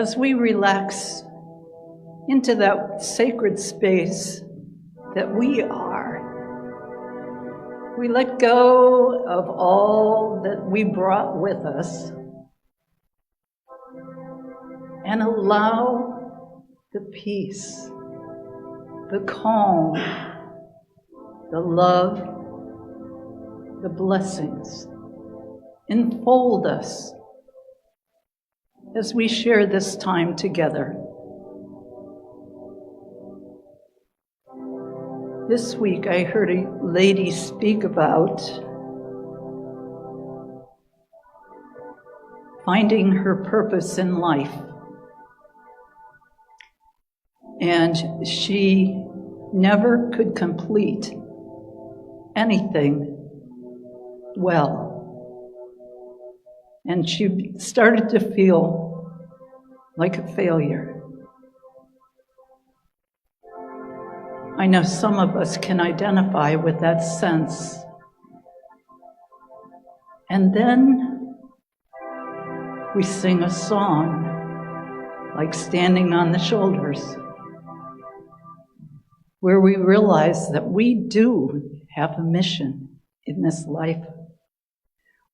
as we relax into that sacred space that we are, we let go of all that we brought with us and allow the peace, the calm, the love, the blessings enfold us as we share this time together. This week I heard a lady speak about finding her purpose in life. And she never could complete anything well. And she started to feel like a failure. I know some of us can identify with that sense. And then we sing a song like Standing on the Shoulders, where we realize that we do have a mission in this life.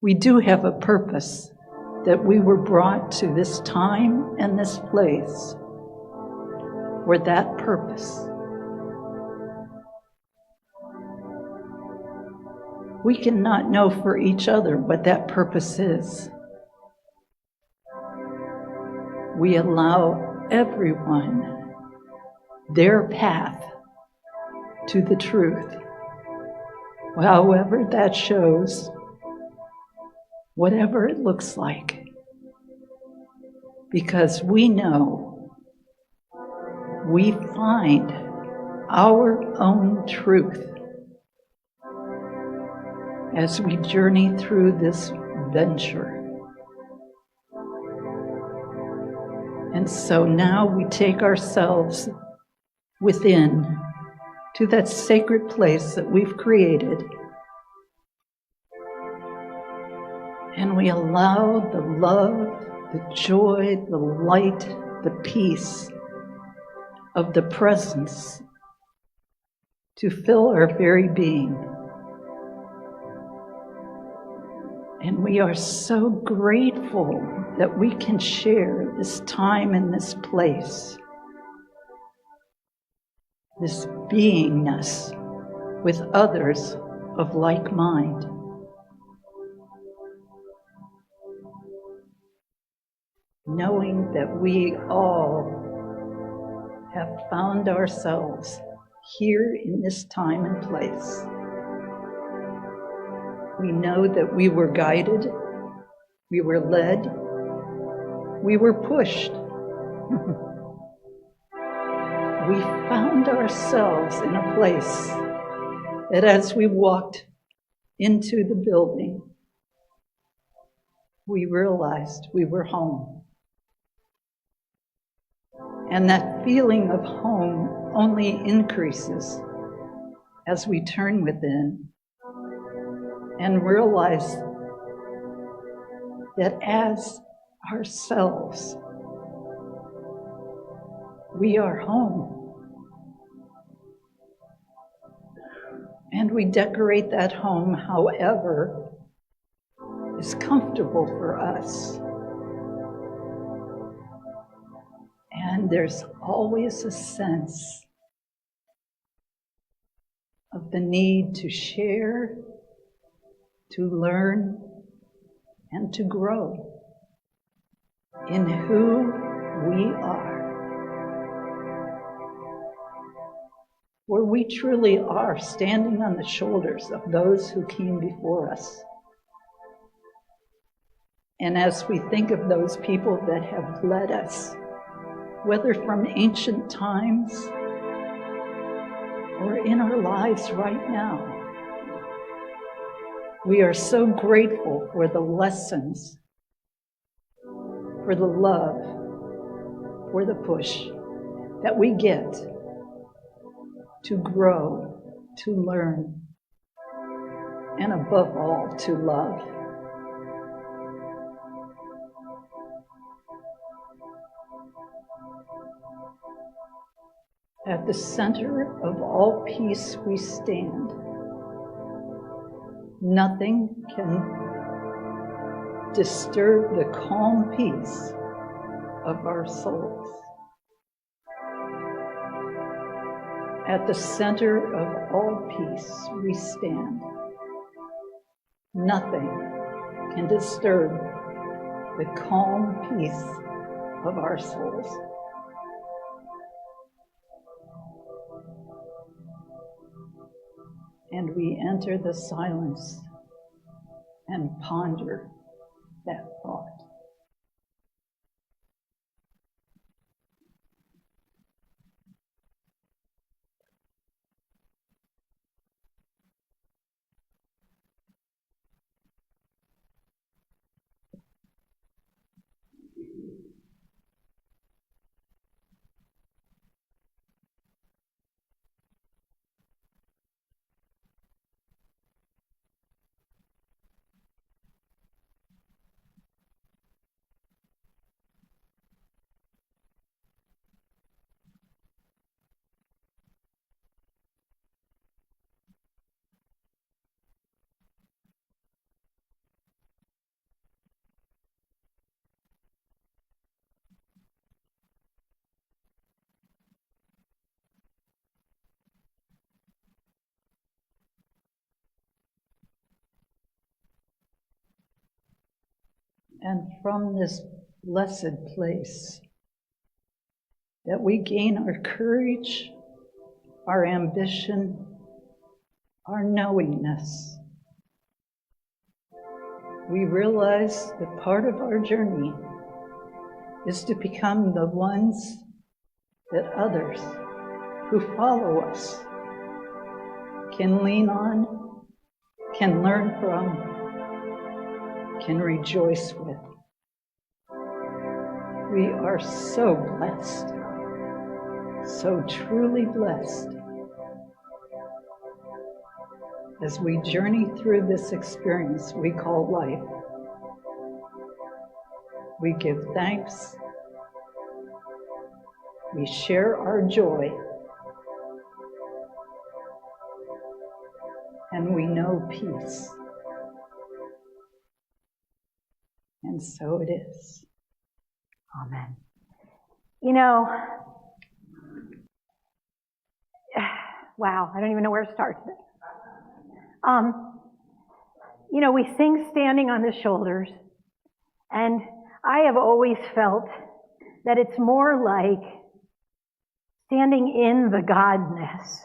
We do have a purpose, that we were brought to this time and this place for that purpose. We cannot know for each other what that purpose is. We allow everyone their path to the truth, however that shows, whatever it looks like, because we know we find our own truth as we journey through this venture. And so now we take ourselves within to that sacred place that we've created, and we allow the love, the joy, the light, the peace of the presence to fill our very being. And we are so grateful that we can share this time in this place, this beingness with others of like mind. Knowing that we all have found ourselves here in this time and place. We know that we were guided, we were led, we were pushed. We found ourselves in a place that as we walked into the building, we realized we were home. And that feeling of home only increases as we turn within and realize that as ourselves, we are home. And we decorate that home however is comfortable for us. And there's always a sense of the need to share, to learn, and to grow in who we are. Where we truly are standing on the shoulders of those who came before us. And as we think of those people that have led us, whether from ancient times or in our lives right now, we are so grateful for the lessons, for the love, for the push that we get to grow, to learn, and above all, to love. At the center of all peace we stand. Nothing can disturb the calm peace of our souls. At the center of all peace we stand. Nothing can disturb the calm peace of our souls. And we enter the silence and ponder that thought. And from this blessed place, that we gain our courage, our ambition, our knowingness. We realize that part of our journey is to become the ones that others who follow us can lean on, can learn from, can rejoice with. We are so blessed, so truly blessed. As we journey through this experience we call life, we give thanks, we share our joy, and we know peace. And so it is. Amen. You know, wow, I don't even know where to start today. You know, we sing Standing on the Shoulders, and I have always felt that it's more like standing in the godness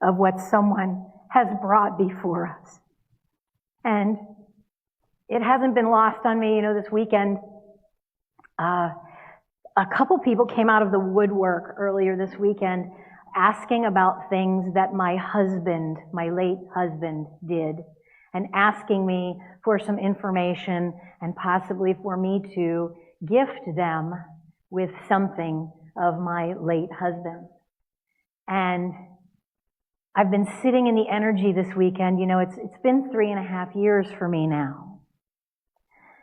of what someone has brought before us. And it hasn't been lost on me, you know, this weekend, a couple people came out of the woodwork earlier this weekend asking about things that my husband, my late husband, did, and asking me for some information and possibly for me to gift them with something of my late husband. And I've been sitting in the energy this weekend. You know, it's been 3.5 years for me now.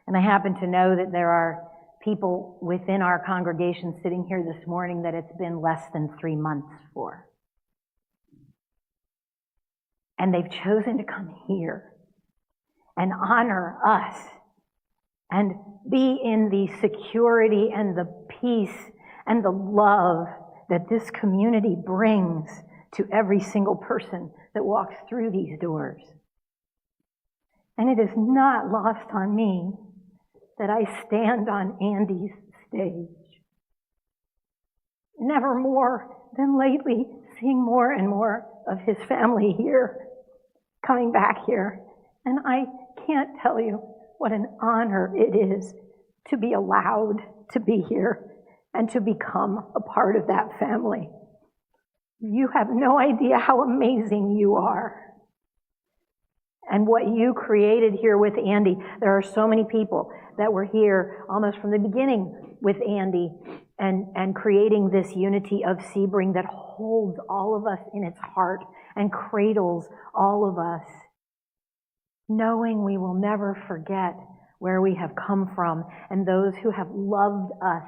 And I happen to know that there are people within our congregation sitting here this morning that it's been less than 3 months for. And they've chosen to come here and honor us and be in the security and the peace and the love that this community brings to every single person that walks through these doors. And it is not lost on me that I stand on Andy's stage. Never more than lately, seeing more and more of his family here, coming back here. And I can't tell you what an honor it is to be allowed to be here and to become a part of that family. You have no idea how amazing you are. And what you created here with Andy. There are so many people that were here almost from the beginning with Andy and creating this unity of Sebring that holds all of us in its heart and cradles all of us, knowing we will never forget where we have come from and those who have loved us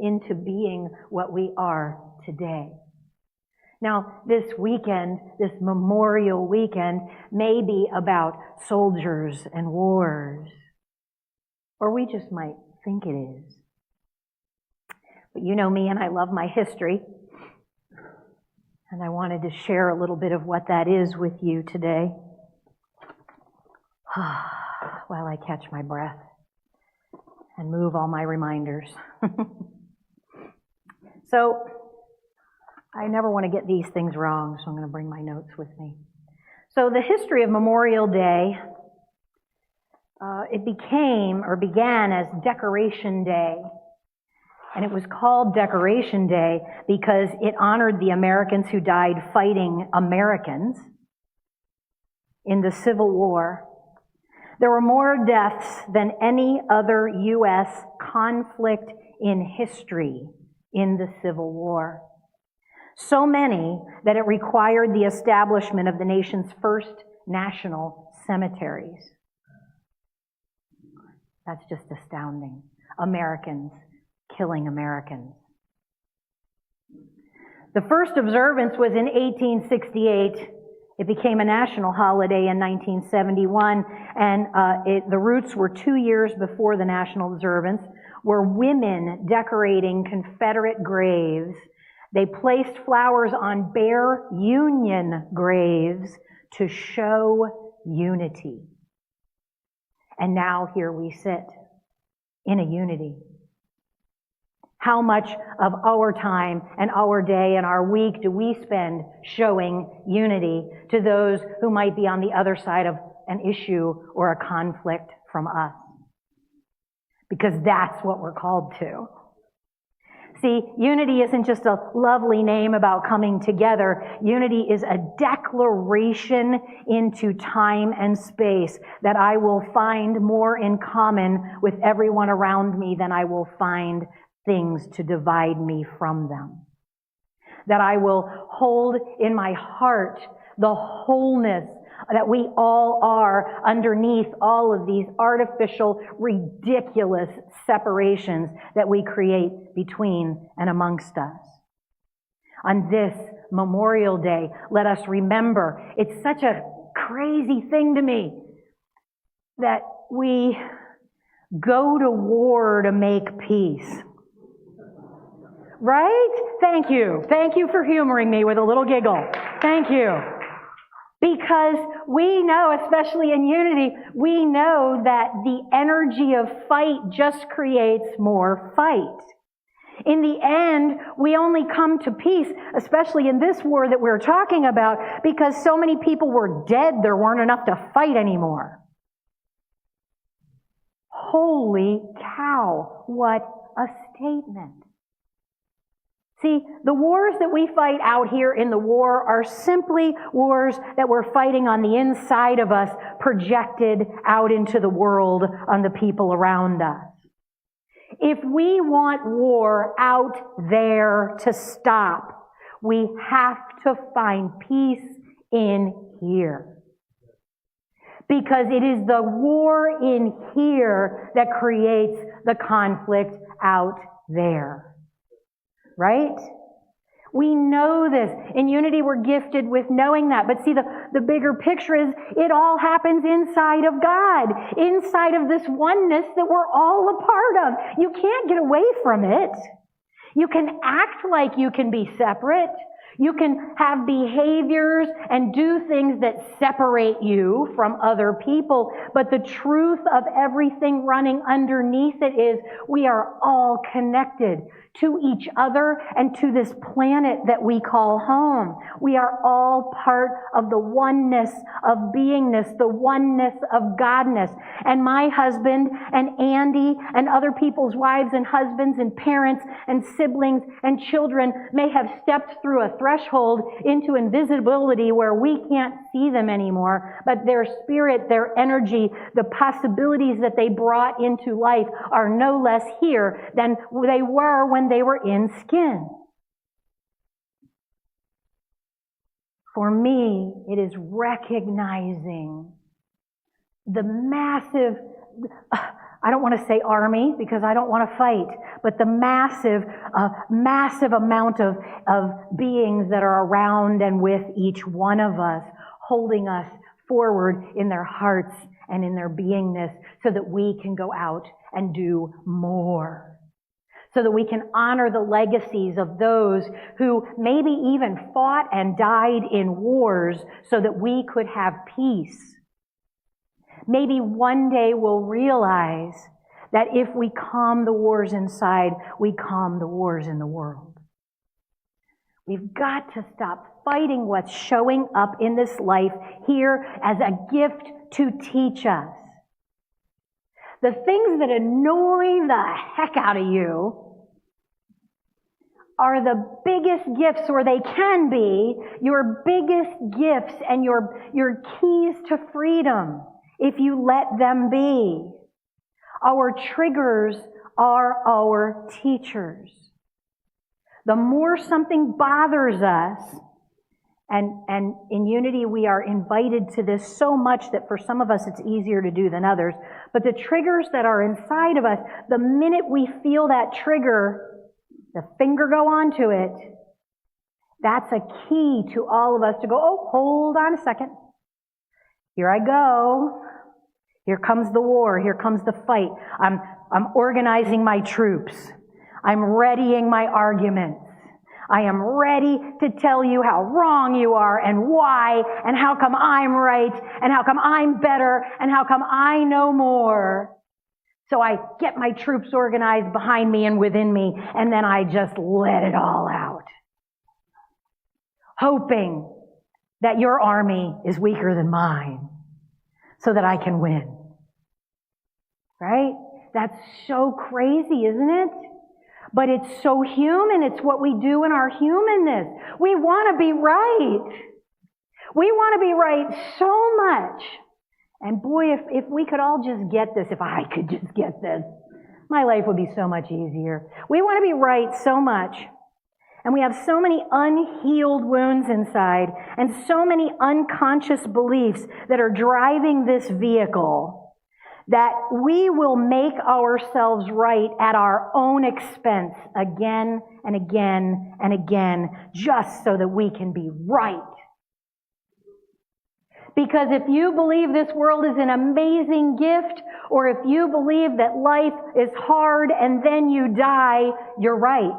into being what we are today. Now, this weekend, this Memorial Weekend, may be about soldiers and wars. Or we just might think it is. But you know me, and I love my history. And I wanted to share a little bit of what that is with you today. While I catch my breath and move all my reminders. So, I never want to get these things wrong, so I'm going to bring my notes with me. So the history of Memorial Day, it began as Decoration Day. And it was called Decoration Day because it honored the Americans who died fighting Americans in the Civil War. There were more deaths than any other U.S. conflict in history in the Civil War. So many that it required the establishment of the nation's first national cemeteries. That's just astounding. Americans killing Americans. The first observance was in 1868. It became a national holiday in 1971, and the roots were 2 years before the national observance, were women decorating Confederate graves. They placed flowers on bare Union graves to show unity. And now here we sit in a unity. How much of our time and our day and our week do we spend showing unity to those who might be on the other side of an issue or a conflict from us? Because that's what we're called to. See, unity isn't just a lovely name about coming together. Unity is a declaration into time and space that I will find more in common with everyone around me than I will find things to divide me from them. That I will hold in my heart the wholeness that we all are underneath all of these artificial, ridiculous separations that we create between and amongst us. On this Memorial Day, let us remember, it's such a crazy thing to me that we go to war to make peace. Right? Thank you. Thank you for humoring me with a little giggle. Thank you. Because we know, especially in unity, we know that the energy of fight just creates more fight. In the end, we only come to peace, especially in this war that we're talking about, because so many people were dead, there weren't enough to fight anymore. Holy cow, what a statement. See, the wars that we fight out here in the war are simply wars that we're fighting on the inside of us, projected out into the world on the people around us. If we want war out there to stop, we have to find peace in here. Because it is the war in here that creates the conflict out there. Right? We know this. In unity, we're gifted with knowing that. But see, the bigger picture is it all happens inside of God, inside of this oneness that we're all a part of. You can't get away from it. You can act like you can be separate. You can have behaviors and do things that separate you from other people. But the truth of everything running underneath it is we are all connected to each other and to this planet that we call home. We are all part of the oneness of beingness, the oneness of Godness. And my husband and Andy and other people's wives and husbands and parents and siblings and children may have stepped through a threshold into invisibility where we can't see them anymore, but their spirit, their energy, the possibilities that they brought into life are no less here than they were when they were in skin. For me, it is recognizing the massive I don't want to say army because I don't want to fight, but the massive amount of beings that are around and with each one of us, holding us forward in their hearts and in their beingness so that we can go out and do more. So that we can honor the legacies of those who maybe even fought and died in wars so that we could have peace. Maybe one day we'll realize that if we calm the wars inside, we calm the wars in the world. We've got to stop fighting what's showing up in this life here as a gift to teach us. The things that annoy the heck out of you are the biggest gifts, or they can be, your biggest gifts and your keys to freedom, if you let them be. Our triggers are our teachers. The more something bothers us, and in Unity we are invited to this so much that for some of us it's easier to do than others, but the triggers that are inside of us, the minute we feel that trigger, the finger go onto it, that's a key to all of us to go, oh, hold on a second. Here I go. Here comes the war. Here comes the fight. I'm organizing my troops. I'm readying my arguments. I am ready to tell you how wrong you are and why and how come I'm right and how come I'm better and how come I know more. So I get my troops organized behind me and within me, and then I just let it all out. Hoping that your army is weaker than mine so that I can win. Right? That's so crazy, isn't it? But it's so human. It's what we do in our humanness. We want to be right. We want to be right so much. And boy, if we could all just get this, if I could just get this, my life would be so much easier. We want to be right so much. And we have so many unhealed wounds inside and so many unconscious beliefs that are driving this vehicle that we will make ourselves right at our own expense again and again and again just so that we can be right. Because if you believe this world is an amazing gift, or if you believe that life is hard and then you die, you're right.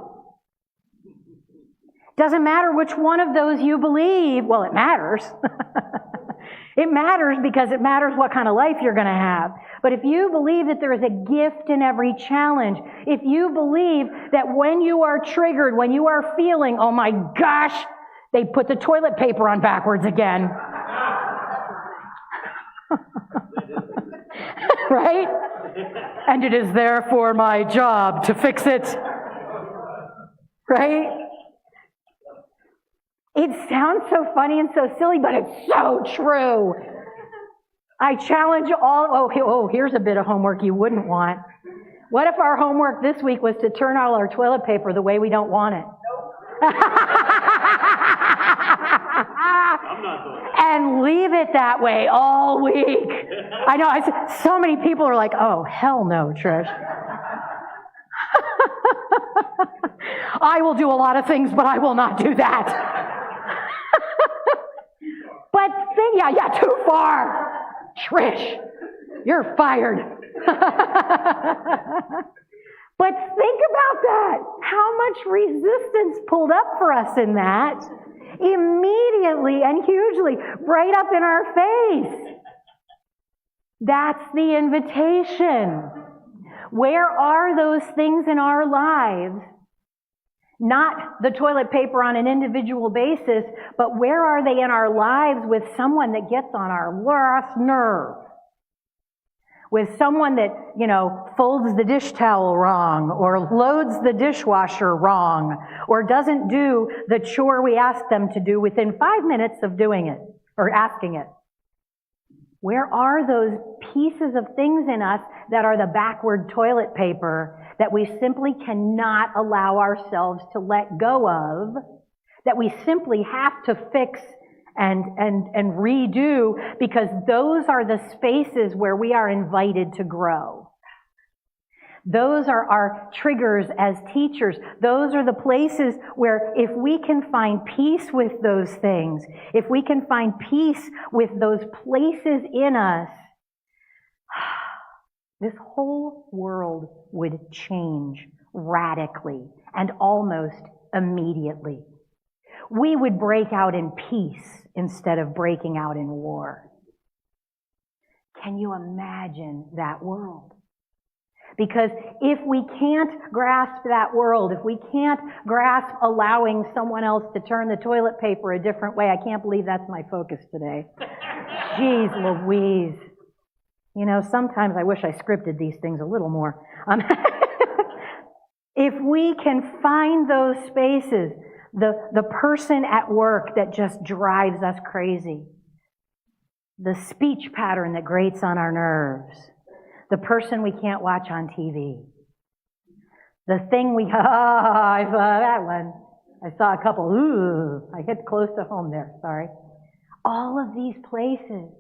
Doesn't matter which one of those you believe. Well, it matters. It matters because it matters what kind of life you're going to have. But if you believe that there is a gift in every challenge, if you believe that when you are triggered, when you are feeling, oh my gosh, they put the toilet paper on backwards again. Right? And it is therefore my job to fix it. Right? It sounds so funny and so silly, but it's so true. I challenge all, here's a bit of homework you wouldn't want. What if our homework this week was to turn all our toilet paper the way we don't want it? And leave it that way all week. I know, so many people are like, oh, hell no, Trish. I will do a lot of things, but I will not do that. But too far. Trish, you're fired. But think about that. How much resistance pulled up for us in that. Immediately and hugely, right up in our face. That's the invitation. Where are those things in our lives? Not the toilet paper on an individual basis, but where are they in our lives with someone that gets on our last nerve? With someone that, folds the dish towel wrong, or loads the dishwasher wrong, or doesn't do the chore we ask them to do within 5 minutes of doing it, or asking it. Where are those pieces of things in us that are the backward toilet paper that we simply cannot allow ourselves to let go of, that we simply have to fix and redo, because those are the spaces where we are invited to grow. Those are our triggers as teachers. Those are the places where if we can find peace with those things, if we can find peace with those places in us, this whole world would change radically and almost immediately. We would break out in peace instead of breaking out in war. Can you imagine that world? Because if we can't grasp that world, if we can't grasp allowing someone else to turn the toilet paper a different way, I can't believe that's my focus today. Jeez Louise. You know, sometimes I wish I scripted these things a little more. If we can find those spaces, the person at work that just drives us crazy, the speech pattern that grates on our nerves, the person we can't watch on TV, the thing I saw that one. I saw a couple, I hit close to home there, sorry. All of these places,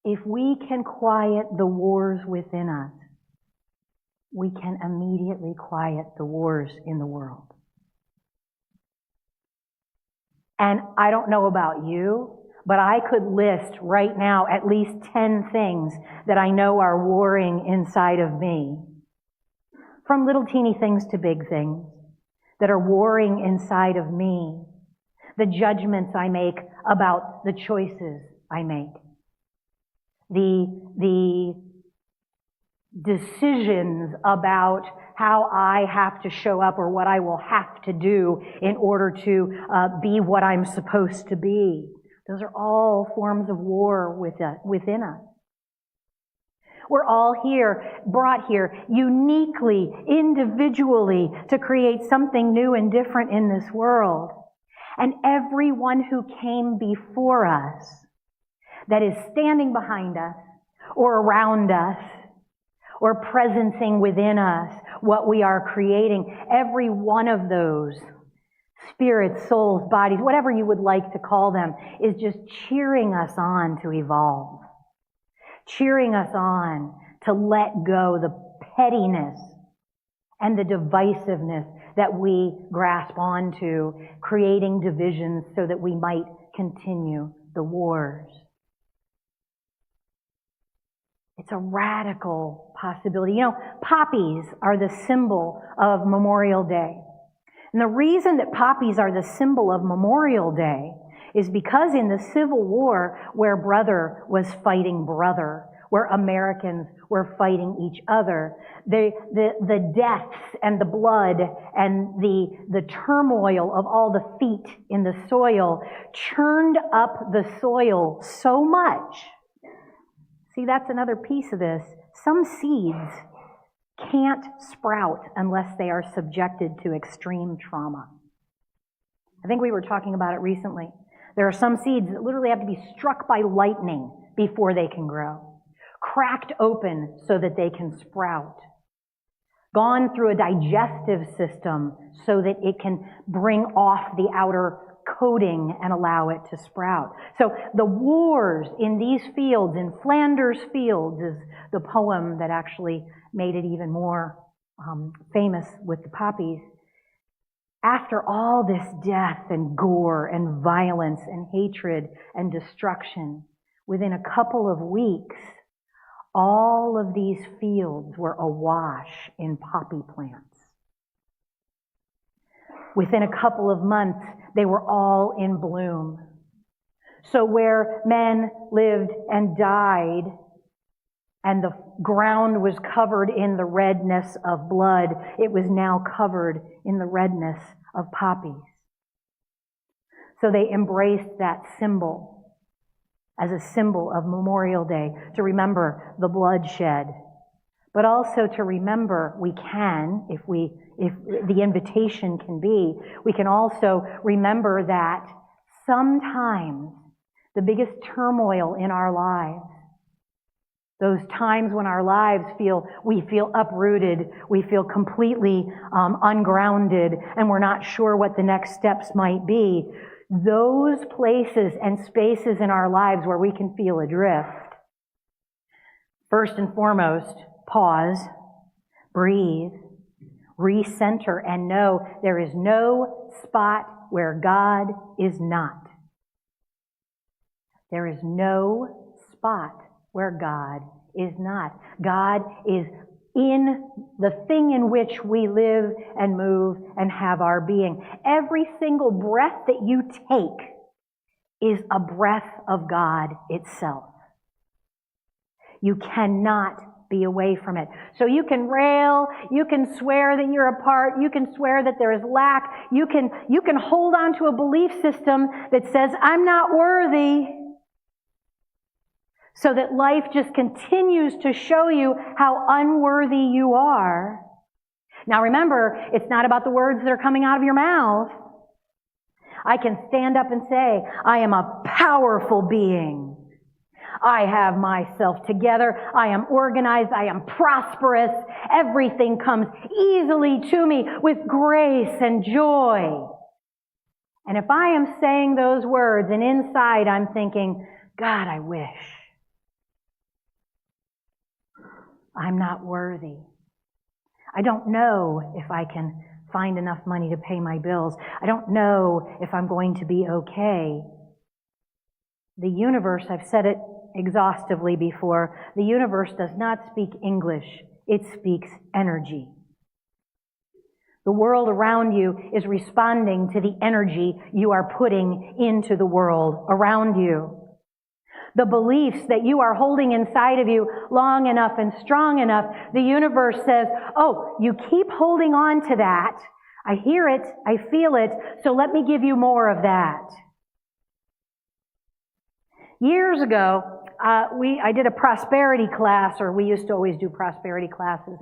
if we can quiet the wars within us, we can immediately quiet the wars in the world. And I don't know about you, but I could list right now at least 10 things that I know are warring inside of me. From little teeny things to big things that are warring inside of me. The judgments I make about the choices I make. The decisions about how I have to show up or what I will have to do in order to be what I'm supposed to be. Those are all forms of war within us. We're all here, brought here uniquely, individually, to create something new and different in this world. And everyone who came before us, that is standing behind us, or around us, or presencing within us what we are creating, every one of those spirits, souls, bodies, whatever you would like to call them, is just cheering us on to evolve. Cheering us on to let go the pettiness and the divisiveness that we grasp onto, creating divisions so that we might continue the wars. It's a radical possibility. You know, poppies are the symbol of Memorial Day. And the reason that poppies are the symbol of Memorial Day is because in the Civil War, where brother was fighting brother, where Americans were fighting each other, the deaths and the blood and the turmoil of all the feet in the soil churned up the soil so much. See, that's another piece of this. Some seeds can't sprout unless they are subjected to extreme trauma. I think we were talking about it recently. There are some seeds that literally have to be struck by lightning before they can grow. Cracked open so that they can sprout. Gone through a digestive system so that it can bring off the outer coating and allow it to sprout. So the wars in these fields, in Flanders Fields, is the poem that actually made it even more famous with the poppies. After all this death and gore and violence and hatred and destruction, within a couple of weeks, all of these fields were awash in poppy plants. Within a couple of months, they were all in bloom. So where men lived and died, and the ground was covered in the redness of blood, it was now covered in the redness of poppies. So they embraced that symbol as a symbol of Memorial Day, to remember the bloodshed, but also to remember we can, if the invitation can be, we can also remember that sometimes the biggest turmoil in our lives, those times when our lives we feel uprooted, we feel completely ungrounded, and we're not sure what the next steps might be, those places and spaces in our lives where we can feel adrift, first and foremost, pause. breathe, recenter, and know there is no spot where God is not. There is no spot where God is not. God is in the thing in which we live and move and have our being. Every single breath that you take is a breath of God itself. You cannot be away from it. So you can rail, you can swear that you're apart, you can swear that there is lack, you can hold on to a belief system that says, I'm not worthy, so that life just continues to show you how unworthy you are. Now remember, it's not about the words that are coming out of your mouth. I can stand up and say, I am a powerful being. I have myself together. I am organized. I am prosperous. Everything comes easily to me with grace and joy. And if I am saying those words and inside I'm thinking, God, I wish. I'm not worthy. I don't know if I can find enough money to pay my bills. I don't know if I'm going to be okay. The universe, I've said it exhaustively before, the universe does not speak English. It speaks energy. The world around you is responding to the energy you are putting into the world around you. The beliefs that you are holding inside of you long enough and strong enough, the universe says, oh, you keep holding on to that. I hear it, I feel it, so let me give you more of that. Years ago, I did a prosperity class, or we used to always do prosperity classes,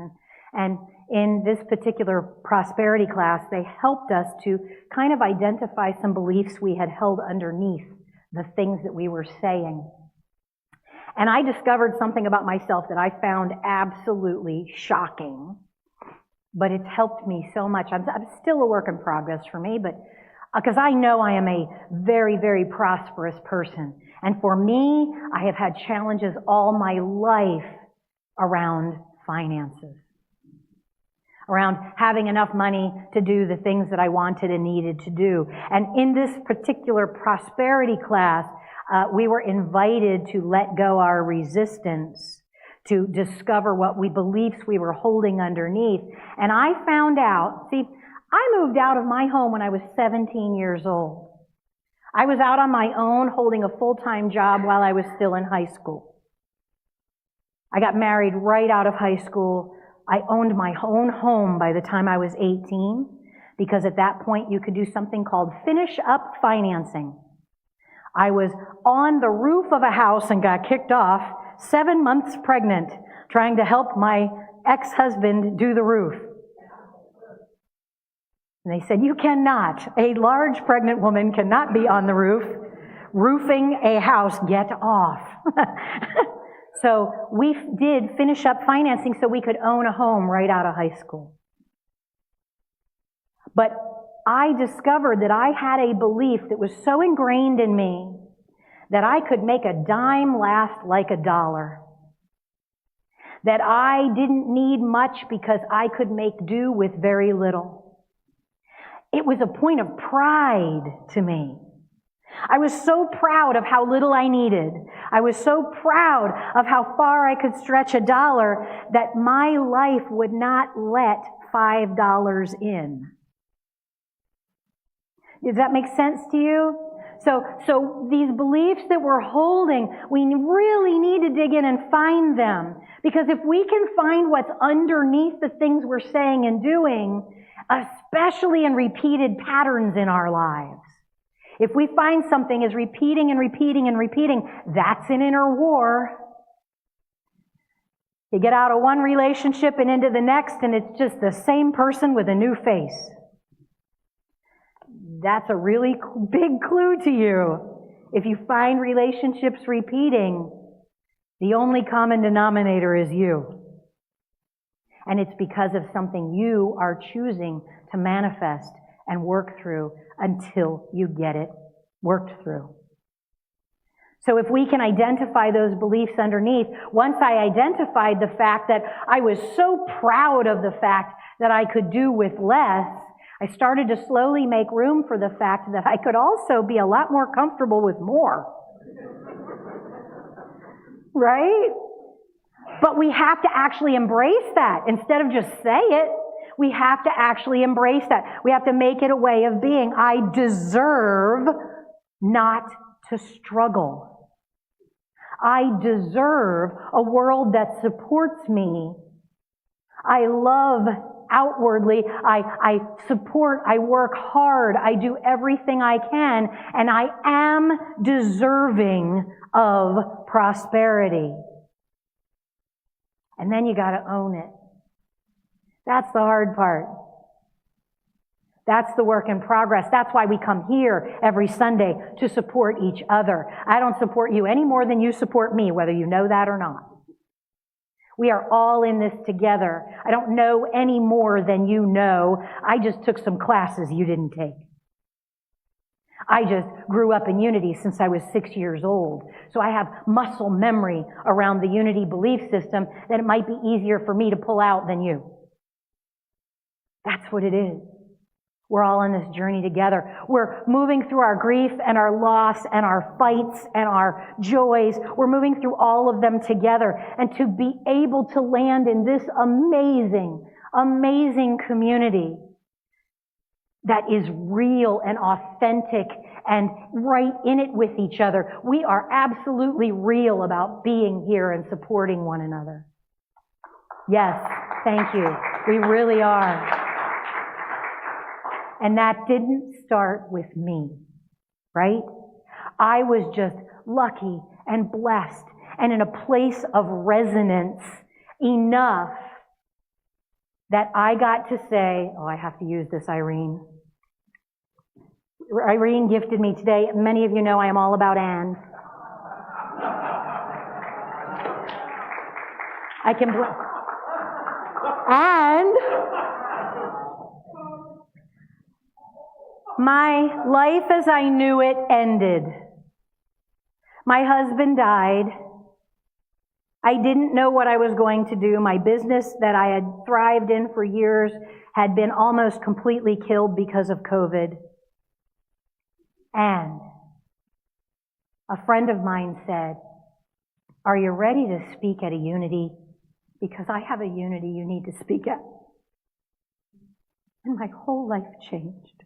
and in this particular prosperity class, they helped us to kind of identify some beliefs we had held underneath the things that we were saying. And I discovered something about myself that I found absolutely shocking, but it's helped me so much. I'm still a work in progress for me, but because I know I am a very, very prosperous person. And for me, I have had challenges all my life around finances, around having enough money to do the things that I wanted and needed to do. And in this particular prosperity class, we were invited to let go our resistance, to discover what beliefs we were holding underneath. And I found out, see, I moved out of my home when I was 17 years old. I was out on my own holding a full-time job while I was still in high school. I got married right out of high school. I owned my own home by the time I was 18, because at that point you could do something called finish up financing. I was on the roof of a house and got kicked off, 7 months pregnant, trying to help my ex-husband do the roof. And they said, you cannot. A large pregnant woman cannot be on the roof, roofing a house. Get off. So we did finish up financing so we could own a home right out of high school. But I discovered that I had a belief that was so ingrained in me that I could make a dime last like a dollar. That I didn't need much because I could make do with very little. It was a point of pride to me. I was so proud of how little I needed. I was so proud of how far I could stretch a dollar that my life would not let $5 in. Does that make sense to you? So these beliefs that we're holding, we really need to dig in and find them. Because if we can find what's underneath the things we're saying and doing, especially in repeated patterns in our lives, if we find something is repeating and repeating and repeating, that's an inner war. You get out of one relationship and into the next, and it's just the same person with a new face. That's a really big clue to you. If you find relationships repeating, the only common denominator is you. And it's because of something you are choosing to manifest and work through until you get it worked through. So if we can identify those beliefs underneath, once I identified the fact that I was so proud of the fact that I could do with less, I started to slowly make room for the fact that I could also be a lot more comfortable with more. Right? But we have to actually embrace that. Instead of just say it, we have to actually embrace that. We have to make it a way of being. I deserve not to struggle. I deserve a world that supports me. I love outwardly. I support. I work hard. I do everything I can. And I am deserving of prosperity. And then you got to own it. That's the hard part. That's the work in progress. That's why we come here every Sunday, to support each other. I don't support you any more than you support me, whether you know that or not. We are all in this together. I don't know any more than you know. I just took some classes you didn't take. I just grew up in unity since I was 6 years old. So I have muscle memory around the unity belief system that it might be easier for me to pull out than you. That's what it is. We're all on this journey together. We're moving through our grief and our loss and our fights and our joys. We're moving through all of them together. And to be able to land in this amazing, amazing community that is real and authentic and right in it with each other. We are absolutely real about being here and supporting one another. Yes, thank you. We really are. And that didn't start with me, right? I was just lucky and blessed and in a place of resonance enough that I got to say, oh, I have to use this, Irene. Irene gifted me today. Many of you know I am all about and. I can, and my life as I knew it ended. My husband died. I didn't know what I was going to do. My business that I had thrived in for years had been almost completely killed because of COVID. And a friend of mine said, "Are you ready to speak at a unity? Because I have a unity you need to speak at." And my whole life changed.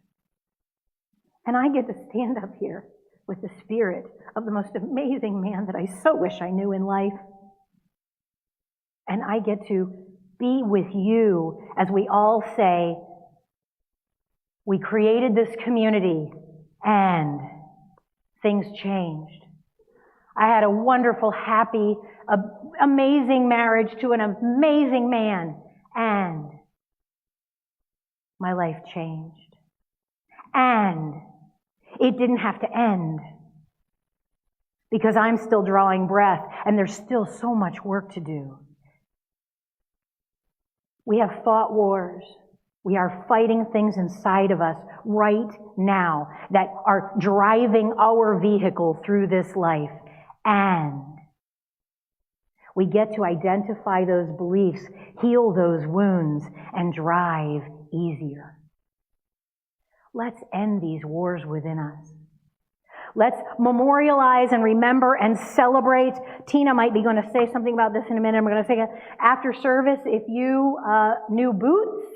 And I get to stand up here with the spirit of the most amazing man that I so wish I knew in life. And I get to be with you as we all say, we created this community and things changed. I had a wonderful, happy, amazing marriage to an amazing man, and my life changed. And it didn't have to end, because I'm still drawing breath and there's still so much work to do. We have fought wars. We are fighting things inside of us right now that are driving our vehicle through this life. And we get to identify those beliefs, heal those wounds, and drive easier. Let's end these wars within us. Let's memorialize and remember and celebrate. Tina might be going to say something about this in a minute. We're going to say after service, if you knew Boots,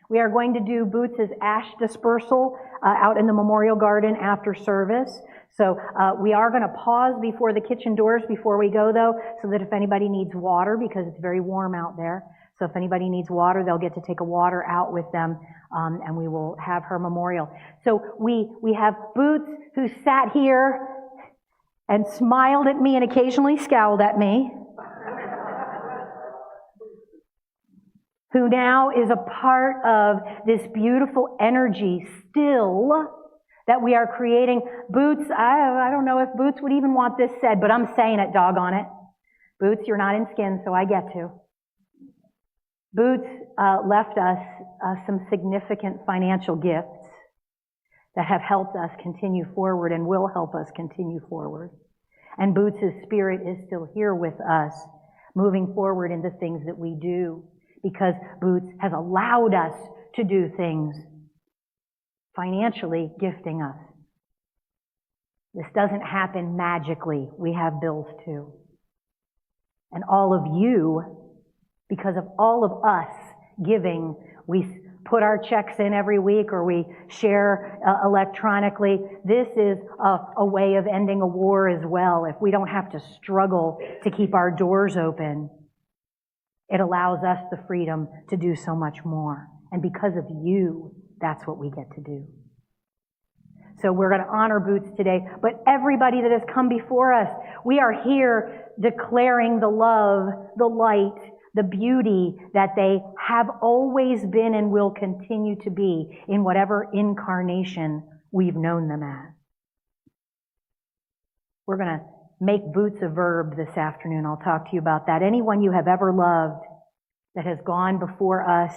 we are going to do Boots' ash dispersal out in the memorial garden after service. So we are going to pause before the kitchen doors before we go, though, so that if anybody needs water, because it's very warm out there, so if anybody needs water, they'll get to take a water out with them, and we will have her memorial. So we have Boots, who sat here and smiled at me and occasionally scowled at me, who now is a part of this beautiful energy still that we are creating. Boots, I don't know if Boots would even want this said, but I'm saying it, doggone it. Boots, you're not in skin, so I get to. Boots left us some significant financial gifts that have helped us continue forward and will help us continue forward. And Boots' spirit is still here with us, moving forward in the things that we do, because Boots has allowed us to do things, financially gifting us. This doesn't happen magically. We have bills too. And all of you, because of all of us giving, we put our checks in every week or we share electronically. This is a way of ending a war as well. If we don't have to struggle to keep our doors open, it allows us the freedom to do so much more. And because of you, that's what we get to do. So we're going to honor Boots today, but everybody that has come before us, we are here declaring the love, the light, the beauty that they have always been and will continue to be in whatever incarnation we've known them as. We're going to make Boots a verb this afternoon. I'll talk to you about that. Anyone you have ever loved that has gone before us,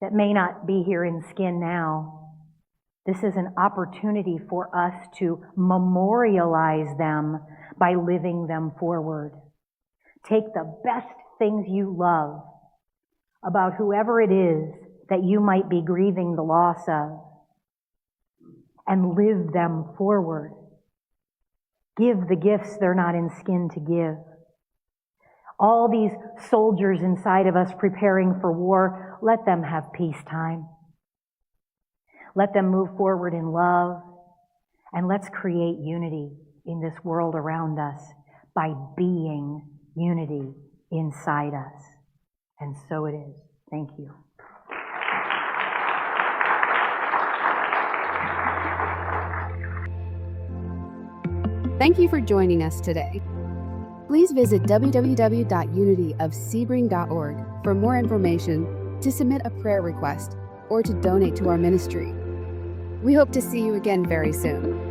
that may not be here in skin now, this is an opportunity for us to memorialize them by living them forward. Take the best things you love about whoever it is that you might be grieving the loss of and live them forward. Give the gifts they're not in skin to give. All these soldiers inside of us preparing for war, let them have peacetime. Let them move forward in love, and let's create unity in this world around us by being unity inside us. And so it is. Thank you. Thank you for joining us today. Please visit www.unityofsebring.org for more information, to submit a prayer request, or to donate to our ministry. We hope to see you again very soon.